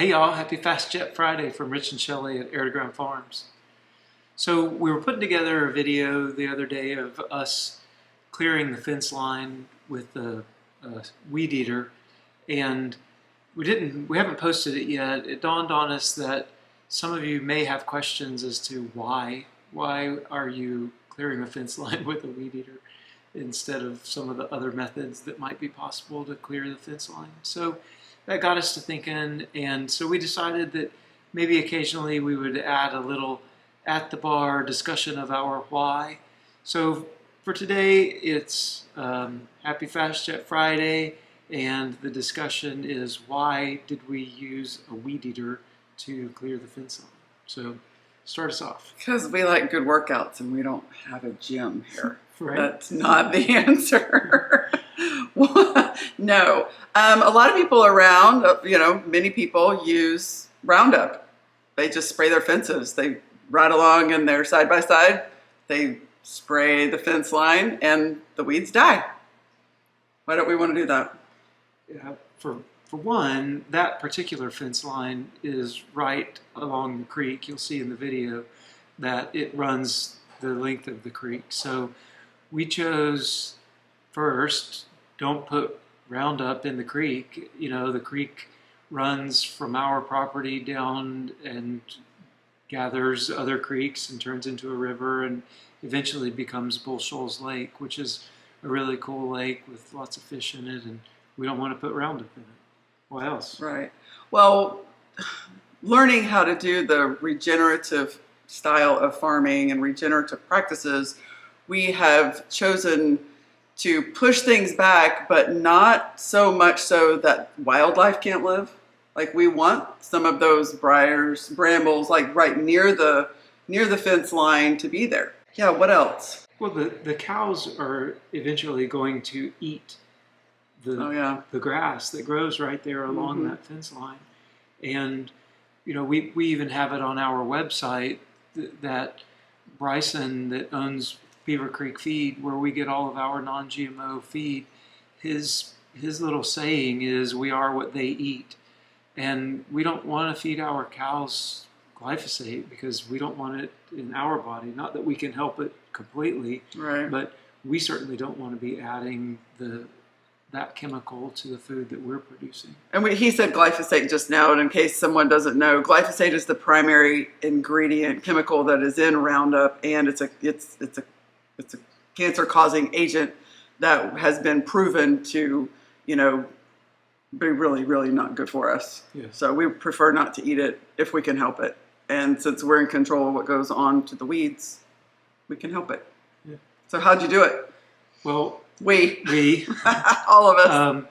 Hey y'all, happy Fast Jet Friday from Rich and Shelley at Air to Ground Farms. So we were putting together a video the other day of us clearing the fence line with the weed eater, and we haven't posted it yet. It dawned on us that some of you may have questions as to why are you clearing a fence line with a weed eater instead of some of the other methods that might be possible to clear the fence line. So that got us to thinking, and so we decided that maybe occasionally we would add a little at the bar discussion of our why. So for today, it's Happy Fast Jet Friday, and the discussion is why did we use a weed eater to clear the fence line? So start us off. Because we like good workouts and we don't have a gym here. Right. That's not the answer. No. A lot of people around, many people use Roundup. They just spray their fences. They ride along and they're side by side. They spray the fence line and the weeds die. Why don't we want to do that? Yeah, for one, that particular fence line is right along the creek. You'll see in the video that it runs the length of the creek. So we chose first, don't put Roundup in the creek. You know, the creek runs from our property down and gathers other creeks and turns into a river and eventually becomes Bull Shoals Lake, which is a really cool lake with lots of fish in it, and we don't want to put Roundup in it. What else? Right. Well, learning how to do the regenerative style of farming and regenerative practices, we have chosen to push things back, but not so much so that wildlife can't live. Like, we want some of those briars, brambles, like right near the fence line to be there. Yeah, what else? Well, the cows are eventually going to eat the grass that grows right there along that fence line. And, we even have it on our website that Bryson, that owns Beaver Creek Feed, where we get all of our non-GMO feed, his little saying is, we are what they eat. And we don't want to feed our cows glyphosate because we don't want it in our body. Not that we can help it completely, right, but we certainly don't want to be adding that chemical to the food that we're producing. And he said glyphosate just now, and in case someone doesn't know, glyphosate is the primary ingredient chemical that is in Roundup, and it's a cancer-causing agent that has been proven to, be really, really not good for us. Yeah. So we prefer not to eat it if we can help it. And since we're in control of what goes on to the weeds, we can help it. Yeah. So how'd you do it? Well, we all of us.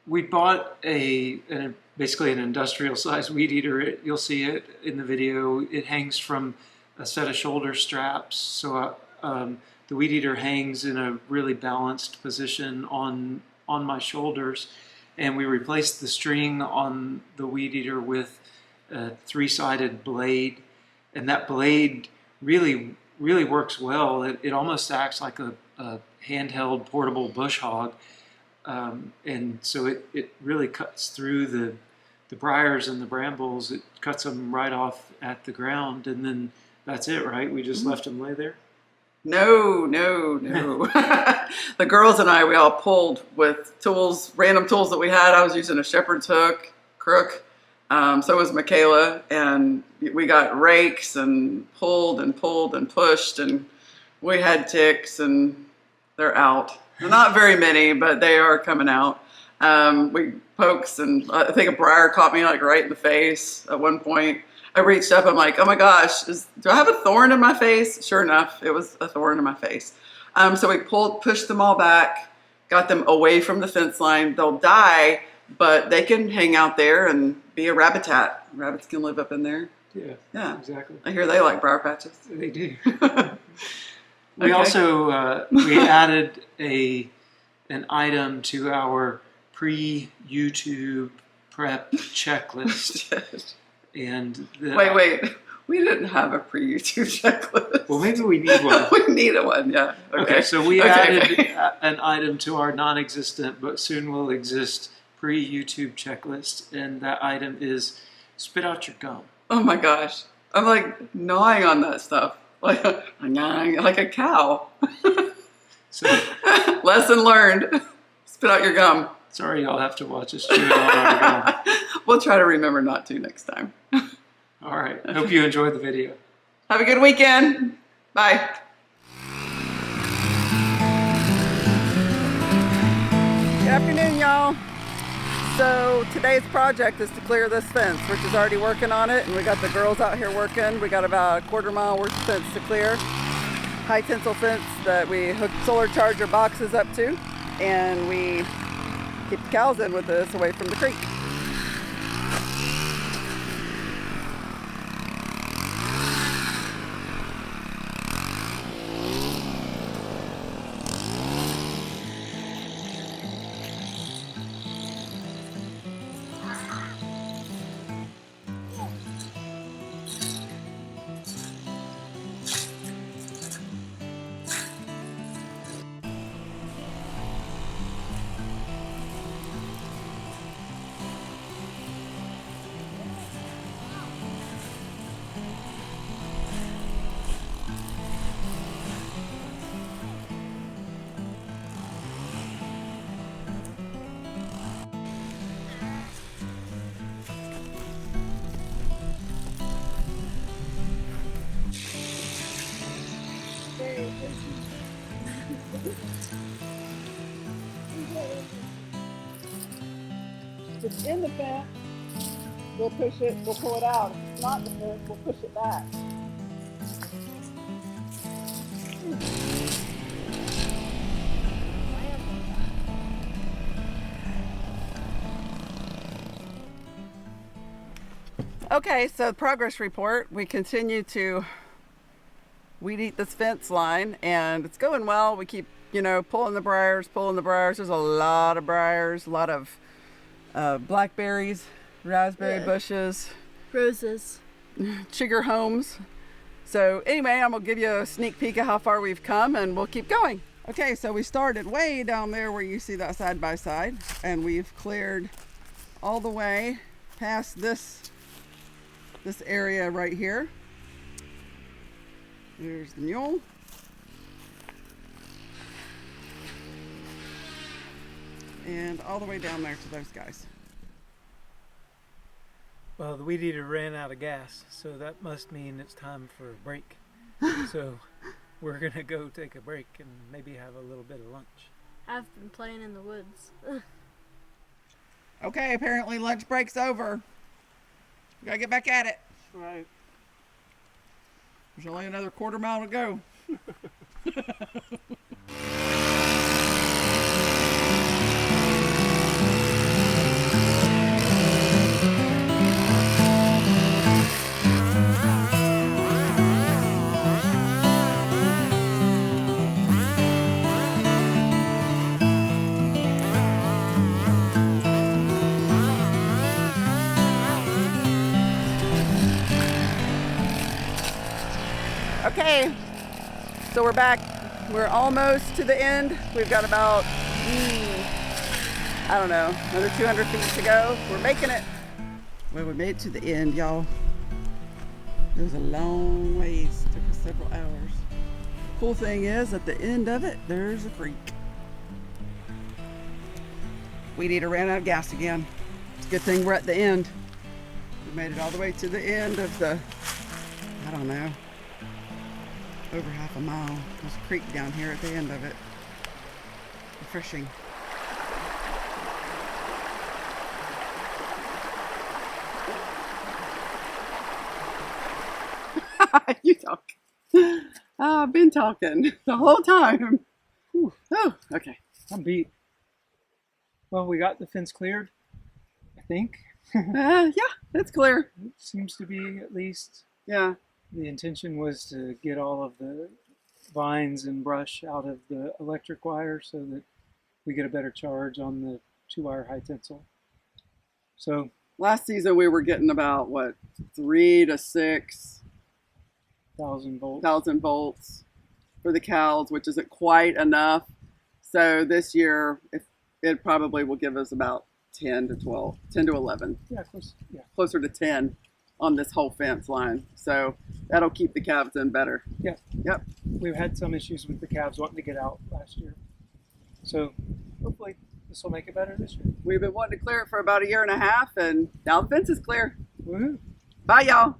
We bought basically an industrial-sized weed eater. You'll see it in the video. It hangs from a set of shoulder straps. So the weed eater hangs in a really balanced position on my shoulders. And we replaced the string on the weed eater with a three-sided blade. And that blade really, really works well. It almost acts like a handheld portable bush hog. And so it really cuts through the briars and the brambles. It cuts them right off at the ground. And then that's it, right? We just left them lay there? No. The girls and I, we all pulled with tools, random tools that we had. I was using a shepherd's hook, crook. So was Michaela. And we got rakes and pulled and pushed. And we had ticks, and they're out. They're not very many, but they are coming out. We pokes, and I think a briar caught me like right in the face at one point. I reached up, I'm like, oh my gosh, do I have a thorn in my face? Sure enough, it was a thorn in my face. So we pushed them all back, got them away from the fence line. They'll die, but they can hang out there and be a rabbitat. Rabbits can live up in there. Yeah, exactly. I hear they like briar patches. They do. We also we added an item to our pre-YouTube prep checklist. And wait. We didn't have a pre-YouTube checklist. Well, maybe we need one. We needed one, yeah. Okay, so we added an item to our non-existent but soon will exist pre-YouTube checklist, and that item is spit out your gum. Oh my gosh. I'm like gnawing on that stuff. Like like a cow. So Lesson learned. Spit out your gum. sorry, y'all have to watch us chew on our gum. We'll try to remember not to next time. All right. Hope you enjoyed the video. Have a good weekend. Bye. Good afternoon, y'all. So today's project is to clear this fence. Rich is already working on it, and we got the girls out here working. We got about a quarter-mile worth of fence to clear. High tensile fence that we hook solar charger boxes up to, and we keep the cows in with this away from the creek. If it's in the fence, we'll push it, we'll pull it out. If it's not in the fence, we'll push it back. Okay, so progress report. We continue to weed eat this fence line, and it's going well. We keep, pulling the briars. There's a lot of briars, a lot of blackberries, raspberry bushes, roses, sugar homes. So anyway, I'm gonna give you a sneak peek of how far we've come, and we'll keep going. Okay, so we started way down there where you see that side by side, and we've cleared all the way past this area right here. There's the mule. And all the way down there to those guys. Well, the weed eater ran out of gas, so that must mean it's time for a break. So we're gonna go take a break and maybe have a little bit of lunch. I've been playing in the woods. Okay, apparently lunch break's over. We gotta get back at it. Right. There's only another quarter-mile to go. Okay, so we're back. We're almost to the end. We've got about, I don't know, another 200 feet to go. We're making it. Well, we made it to the end, y'all. It was a long ways. Took us several hours. Cool thing is, at the end of it, there's a creek. Weed eater ran out of gas again. It's a good thing we're at the end. We made it all the way to the end of the, I don't know, over half a mile. There's a creek down here at the end of it. Refreshing. You talk. I've been talking the whole time. Whew. Oh, okay. I'm beat. Well, we got the fence cleared, I think. Yeah, it's clear. It seems to be, at least. Yeah. The intention was to get all of the vines and brush out of the electric wire so that we get a better charge on the 2-wire high tensile. So last season we were getting about 3 to 6 1,000 volts for the cows, which isn't quite enough. So this year it probably will give us about 10 to 12, 10 to 11, Yeah, close. Yeah. closer to 10 on this whole fence line. So that'll keep the calves in better. Yeah. Yep. We've had some issues with the calves wanting to get out last year. So hopefully this will make it better this year. We've been wanting to clear it for about a year and a half, and now the fence is clear. Woohoo. Bye, y'all.